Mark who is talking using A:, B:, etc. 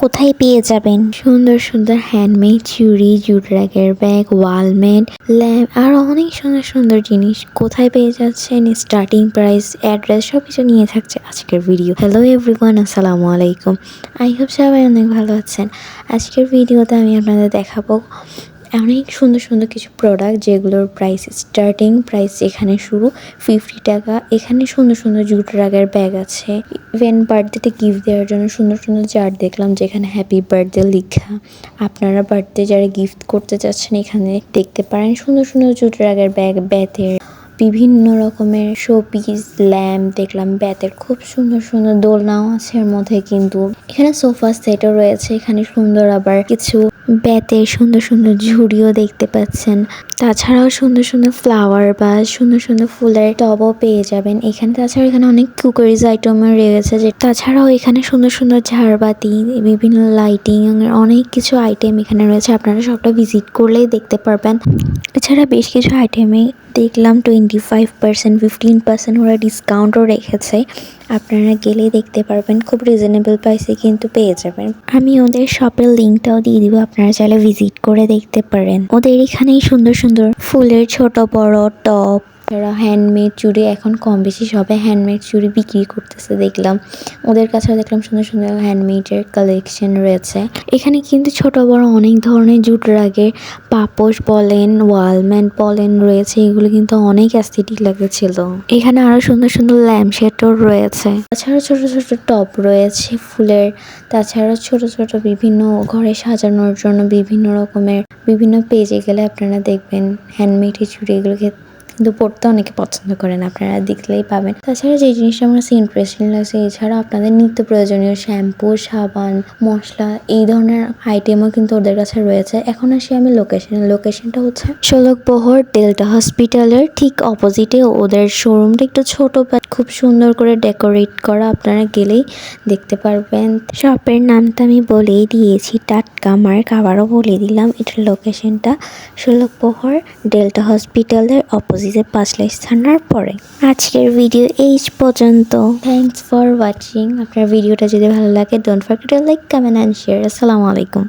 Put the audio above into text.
A: কোথায় পেয়ে যাবেন সুন্দর সুন্দর হ্যান্ডমেড চুড়ি, জুট র্যাগের ব্যাগ, ওয়ালমেট, ল্যাম্প আর অনেক সুন্দর সুন্দর জিনিস কোথায় পেয়ে যাচ্ছেন, স্টার্টিং প্রাইস, অ্যাড্রেস সবকিছু নিয়ে থাকছে আজকের ভিডিও। হ্যালো এভরিওয়ান, আসসালামু আলাইকুম। আই হোপ সবাই অনেক ভালো আছেন। আজকের ভিডিওতে আমি আপনাদের দেখাবো অনেক সুন্দর সুন্দর কিছু প্রোডাক্ট যেগুলোর প্রাইস স্টার্টিং প্রাইস এখানে শুরু 50 টাকা। এখানে সুন্দর সুন্দর জুট রাগের ব্যাগ আছে। ইভেন বার্থডেতে গিফট দেওয়ার জন্য সুন্দর সুন্দর চার্ট দেখলাম যেখানে হ্যাপি বার্থডে লেখা। আপনারা বার্থডে যারা গিফট করতে চাচ্ছেন এখানে দেখতে পারেন সুন্দর সুন্দর জুট রাগের ব্যাগ, বেতের বিভিন্ন রকমের শোপিস, ল্যাম্প দেখলাম, বেতের খুব সুন্দর সুন্দর দোলনাও আছে এর মধ্যে। কিন্তু এখানে সোফা সেটও রয়েছে। এখানে সুন্দর আবার কিছু বেতের সুন্দর সুন্দর ঝুড়িও দেখতে পাচ্ছেন। তাছাড়াও সুন্দর সুন্দর ফ্লাওয়ার বা সুন্দর সুন্দর ফুলের টবও পেয়ে যাবেন এখানে। তাছাড়া এখানে অনেক কুকারিজ আইটেমও রয়েছে। তাছাড়াও এখানে সুন্দর সুন্দর ঝাড়বাতি, বিভিন্ন লাইটিং, অনেক কিছু আইটেম এখানে রয়েছে। আপনারা সবটা ভিজিট করলেই দেখতে পারবেন। এছাড়া বেশ কিছু আইটেমে দেখলাম 25%, 15% ওরা ডিসকাউন্টও রেখেছে। আপনারা গেলেই দেখতে পারবেন, খুব রিজনেবল প্রাইসে কিন্তু পেয়ে যাবেন। আমি ওদের শপের লিঙ্কটাও দিয়ে দিব, আপনারা চাইলে ভিজিট করে দেখতে পারেন। ওদের এখানেই সুন্দর সুন্দর ফুলের ছোট বড় টপ, যারা হ্যান্ডমেড চুড়ি এখন কম বেশি সবাই হ্যান্ডমেড চুড়ি বিক্রি করতেছে দেখলাম। ওদের কাছেও দেখলাম সুন্দর সুন্দর হ্যান্ডমেডের কালেকশন রয়েছে। এখানে কিন্তু ছোট বড় অনেক ধরনের জুট রাগের পাপোশ বলেন, ওয়ালম্যাট বলেন রয়েছে। এগুলো কিন্তু অনেক অ্যাস্থেটিক লাগছিল। এখানে আরো সুন্দর সুন্দর ল্যাম্প শেডও রয়েছে। তাছাড়া ছোট ছোট টপ রয়েছে ফুলের। তাছাড়া ছোট ছোট বিভিন্ন ঘরে সাজানোর জন্য বিভিন্ন রকমের বিভিন্ন পেজে গেলে আপনারা দেখবেন হ্যান্ডমেড চুড়ি। এগুলোকে কিন্তু পড়তে অনেকে পছন্দ করেন, আপনারা দেখলেই পাবেন। তাছাড়া যে জিনিসটা আমার কাছে ইন্টারেস্টিং লাগছে, এছাড়া আপনাদের নিত্য প্রয়োজনীয় শ্যাম্পু, সাবান, মশলা এই ধরনের আইটেমও কিন্তু ওদের কাছে রয়েছে। এখন আসি আমি লোকেশনটা হচ্ছে শোলকবহর ডেল্টা হসপিটালের ঠিক অপোজিটে ওদের শোরুমটা। একটু ছোট বাট খুব সুন্দর করে ডেকোরেট করা, আপনারা গেলেই দেখতে পারবেন। শপের নামটা আমি বলেই দিয়েছি, টাটকা মার্ক আবারও বলে দিলাম। এটার লোকেশনটা শোলকবহর ডেল্টা হসপিটালের অপোজিটে, 5 লাইশ থানার পরে। আজকের ভিডিও এই পর্যন্ত। Thanks for watching. আপনার ভিডিওটা যদি ভালো লাগে don't forget to like, comment and share. আসসালামু আলাইকুম।